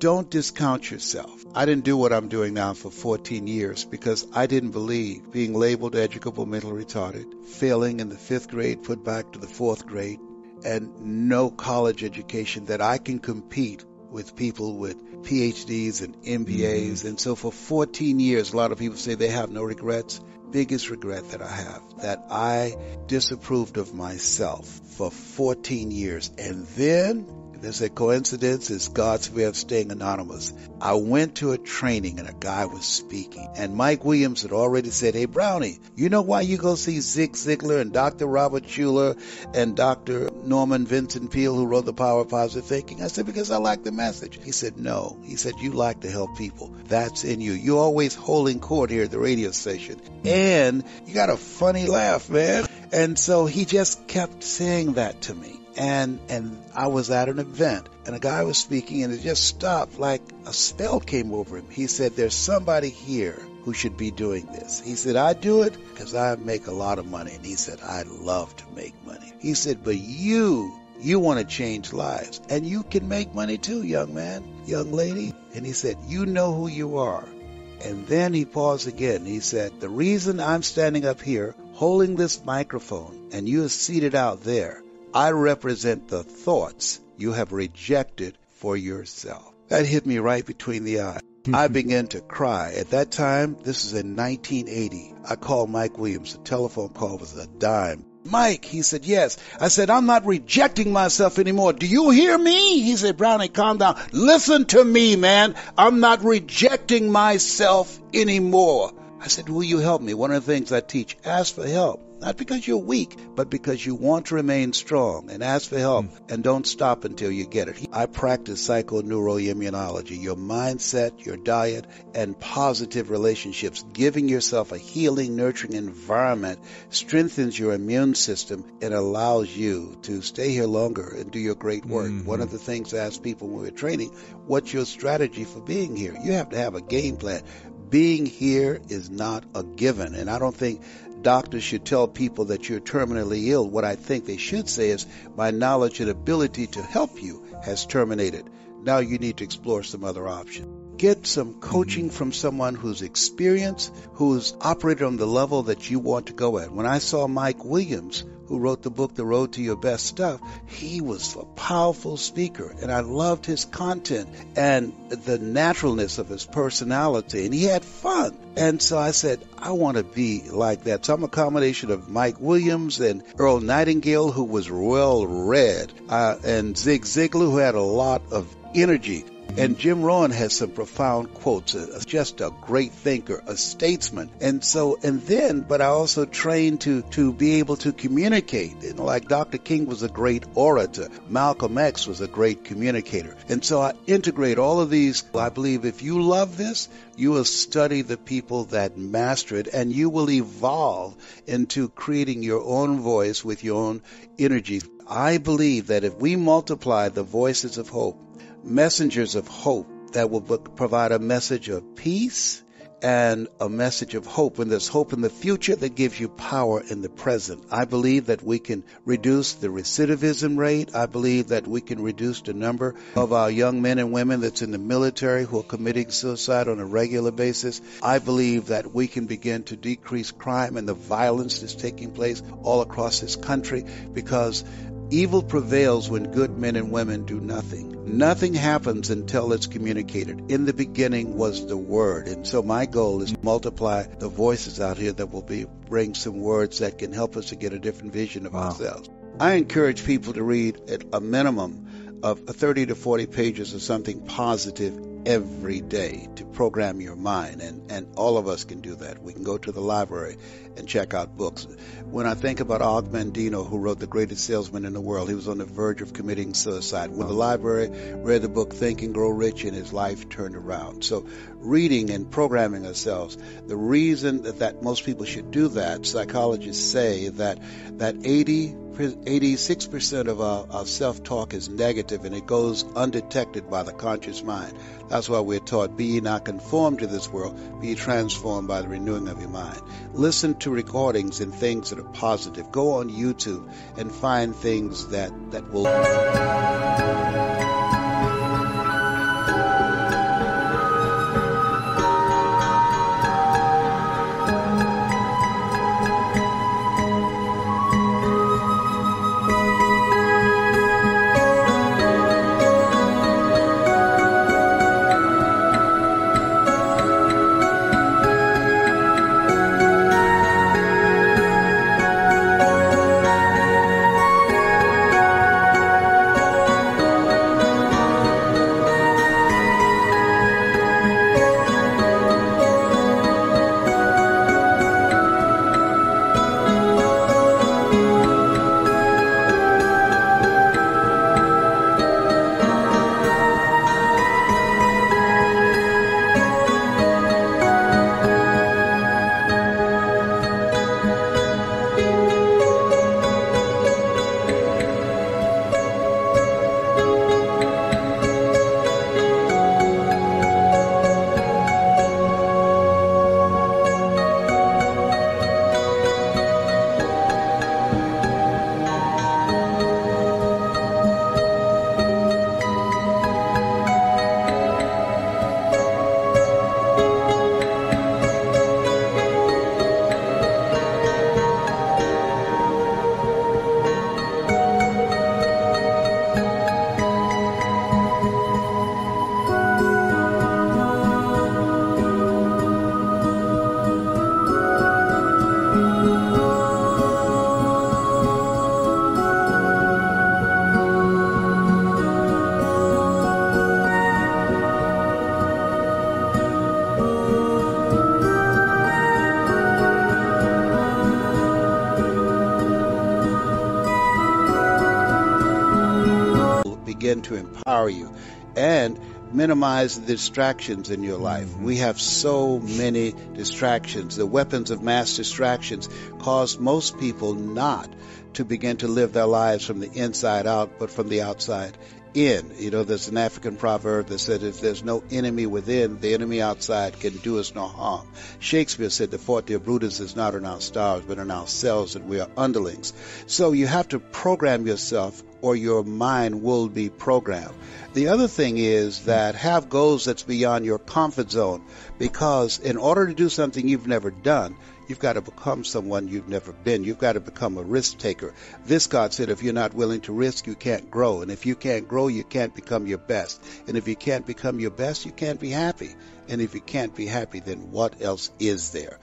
don't discount yourself. I didn't do what I'm doing now for 14 years because I didn't believe being labeled educable mentally retarded, failing in the 5th grade, put back to the 4th grade, and no college education, that I can compete with people with PhDs and MBAs. And so for 14 years, a lot of people say they have no regrets. Biggest regret that I have, that I disapproved of myself for 14 years. And then, there's a coincidence, it's God's way of staying anonymous. I went to a training and a guy was speaking. And Mike Williams had already said, hey, Brownie, you know why you go see Zig Ziglar and Dr. Robert Schuller and Dr. Norman Vincent Peale, who wrote The Power of Positive Thinking? I said, because I like the message. He said, no. He said, you like to help people. That's in you. You're always holding court here at the radio station. And you got a funny laugh, man. And so he just kept saying that to me. And I was at an event, and a guy was speaking, and it just stopped, like a spell came over him. He said, there's somebody here who should be doing this. He said, I do it because I make a lot of money. And he said, I love to make money. He said, but you want to change lives, and you can make money too, young man, young lady. And he said, you know who you are. And then he paused again. He said, the reason I'm standing up here holding this microphone and you are seated out there, I represent the thoughts you have rejected for yourself. That hit me right between the eyes. I began to cry. At that time, this is in 1980, I called Mike Williams. The telephone call was a dime. Mike, he said, yes. I said, I'm not rejecting myself anymore. Do you hear me? He said, Brownie, calm down. Listen to me, man. I'm not rejecting myself anymore. I said, will you help me? One of the things I teach, ask for help. Not because you're weak, but because you want to remain strong, and ask for help, and don't stop until you get it. I practice psychoneuroimmunology, your mindset, your diet, and positive relationships. Giving yourself a healing, nurturing environment strengthens your immune system and allows you to stay here longer and do your great work. One of the things I ask people when we're training, what's your strategy for being here? You have to have a game plan. Being here is not a given, and I don't think doctors should tell people that you're terminally ill. What I think they should say is, my knowledge and ability to help you has terminated. Now you need to explore some other options. Get some coaching from someone who's experienced, who's operated on the level that you want to go at. When I saw Mike Williams, who wrote the book, The Road to Your Best Stuff, he was a powerful speaker, and I loved his content and the naturalness of his personality, and he had fun. And so I said, I want to be like that. So I'm a combination of Mike Williams and Earl Nightingale, who was well-read, and Zig Ziglar, who had a lot of energy. And Jim Rohn has some profound quotes, just a great thinker, a statesman. But I also trained to be able to communicate. Like Dr. King was a great orator. Malcolm X was a great communicator. And so I integrate all of these. I believe if you love this, you will study the people that master it, and you will evolve into creating your own voice with your own energy. I believe that if we multiply the voices of hope, messengers of hope that will provide a message of peace and a message of hope. When there's hope in the future, that gives you power in the present. I believe that we can reduce the recidivism rate. I believe that we can reduce the number of our young men and women that's in the military who are committing suicide on a regular basis. I believe that we can begin to decrease crime and the violence that's taking place all across this country, because evil prevails when good men and women do nothing. Nothing happens until it's communicated. In the beginning was the Word. And so my goal is to multiply the voices out here that will bring some words that can help us to get a different vision of ourselves. I encourage people to read at a minimum of 30 to 40 pages of something positive every day to program your mind. And all of us can do that. We can go to the library and check out books. When I think about Og Mandino, who wrote The Greatest Salesman in the World, he was on the verge of committing suicide. When the library read the book Think and Grow Rich, and his life turned around. So reading and programming ourselves, the reason that most people should do that, psychologists say that 86% of our self-talk is negative, and it goes undetected by the conscious mind. That's why we're taught, be ye not conformed to this world, be ye transformed by the renewing of your mind. Listen to recordings and things that are positive. Go on YouTube and find things that will... begin to empower you and minimize the distractions in your life. We have so many distractions. The weapons of mass distractions cause most people not to begin to live their lives from the inside out, but from the outside in. You know, there's an African proverb that said, if there's no enemy within, the enemy outside can do us no harm. Shakespeare said, the forte of Brutus is not in our stars, but in ourselves, and we are underlings. So you have to program yourself, or your mind will be programmed. The other thing is that have goals that's beyond your comfort zone, because in order to do something you've never done, you've got to become someone you've never been. You've got to become a risk taker. Viscott said, if you're not willing to risk, you can't grow. And if you can't grow, you can't become your best. And if you can't become your best, you can't be happy. And if you can't be happy, then what else is there?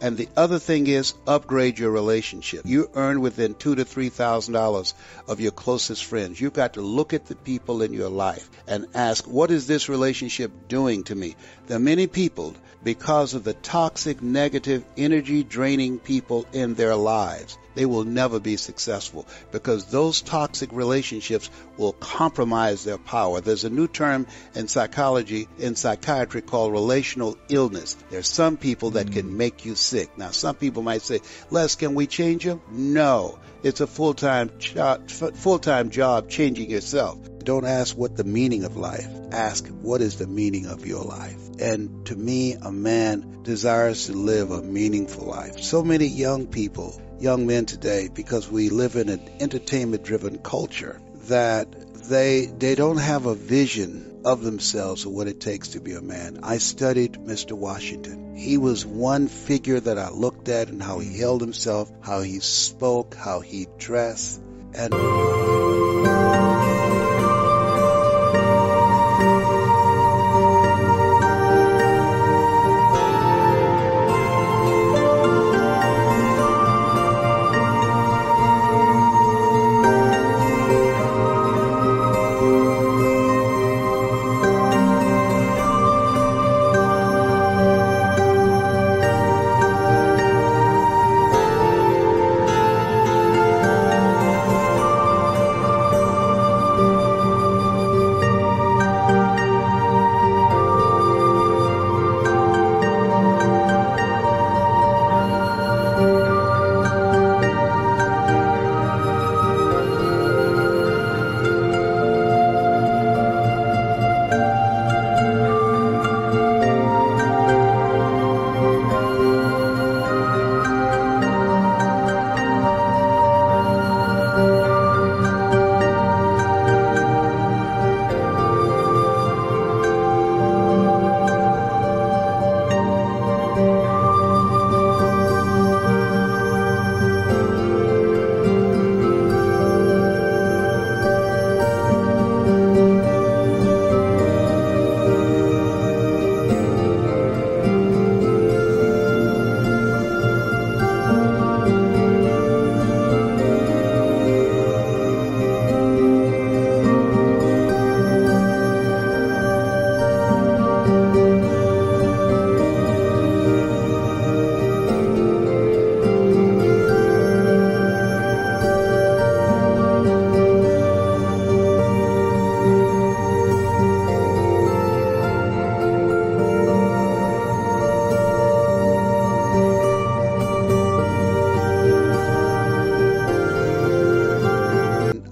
And the other thing is upgrade your relationship. You earn within $2,000 to $3,000 of your closest friends. You've got to look at the people in your life and ask, what is this relationship doing to me? There are many people, because of the toxic, negative, energy-draining people in their lives, they will never be successful, because those toxic relationships will compromise their power. There's a new term in psychology, in psychiatry, called relational illness. There's some people that can make you sick. Now, some people might say, Les, can we change them? No. It's a full-time job changing yourself. Don't ask what the meaning of life. Ask, what is the meaning of your life? And to me, a man desires to live a meaningful life. So many young people, young men today, because we live in an entertainment-driven culture, that they don't have a vision of themselves or what it takes to be a man. I studied Mr. Washington. He was one figure that I looked at, and how he held himself, how he spoke, how he dressed, and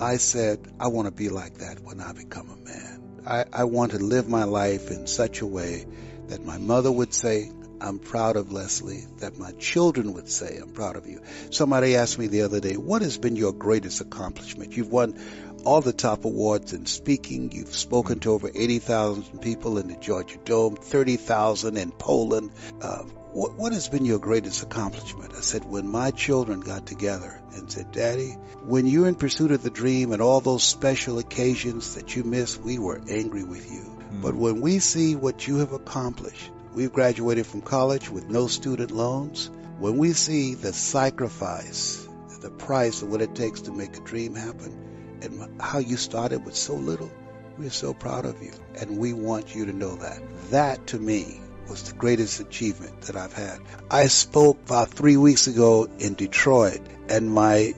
I said, I want to be like that when I become a man. I want to live my life in such a way that my mother would say, I'm proud of Leslie, that my children would say, I'm proud of you. Somebody asked me the other day, what has been your greatest accomplishment? You've won all the top awards in speaking. You've spoken to over 80,000 people in the Georgia Dome, 30,000 in Poland. What has been your greatest accomplishment? I said, when my children got together and said, Daddy, when you're in pursuit of the dream and all those special occasions that you miss, we were angry with you. But when we see what you have accomplished, we've graduated from college with no student loans. When we see the sacrifice, the price of what it takes to make a dream happen, and how you started with so little, we're so proud of you. And we want you to know that. That, to me, was the greatest achievement that I've had. I spoke about 3 weeks ago in Detroit, and my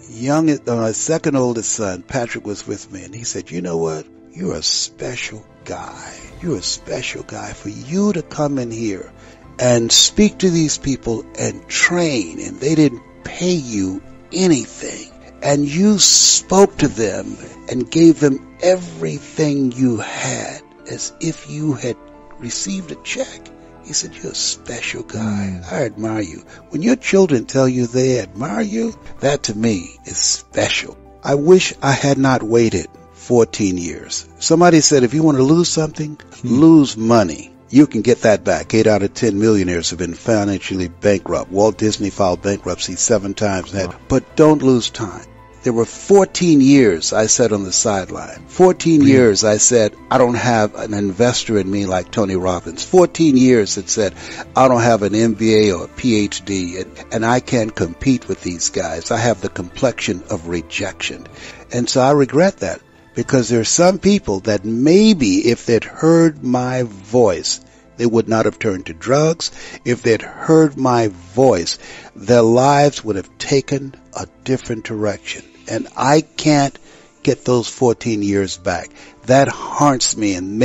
second oldest son, Patrick, was with me, and he said, you know what? you're a special guy. You're a special guy. For you to come in here and speak to these people and train, and they didn't pay you anything, and you spoke to them and gave them everything you had as if you had received a check. He said, you're a special guy. I admire you. When your children tell you they admire you, that to me is special. I wish I had not waited 14 years. Somebody said if you want to lose something, lose money. You can get that back. 8 out of 10 millionaires have been financially bankrupt. Walt Disney filed bankruptcy 7 times. But don't lose time. There were 14 years I sat on the sideline. 14 years I said, I don't have an investor in me like Tony Robbins. 14 years that said, I don't have an MBA or a PhD, and I can't compete with these guys. I have the complexion of rejection. And so I regret that, because there are some people that maybe if they'd heard my voice, they would not have turned to drugs. If they'd heard my voice, their lives would have taken a different direction. And I can't get those 14 years back. That haunts me, and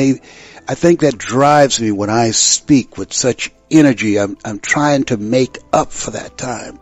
I think that drives me when I speak with such energy. I'm trying to make up for that time.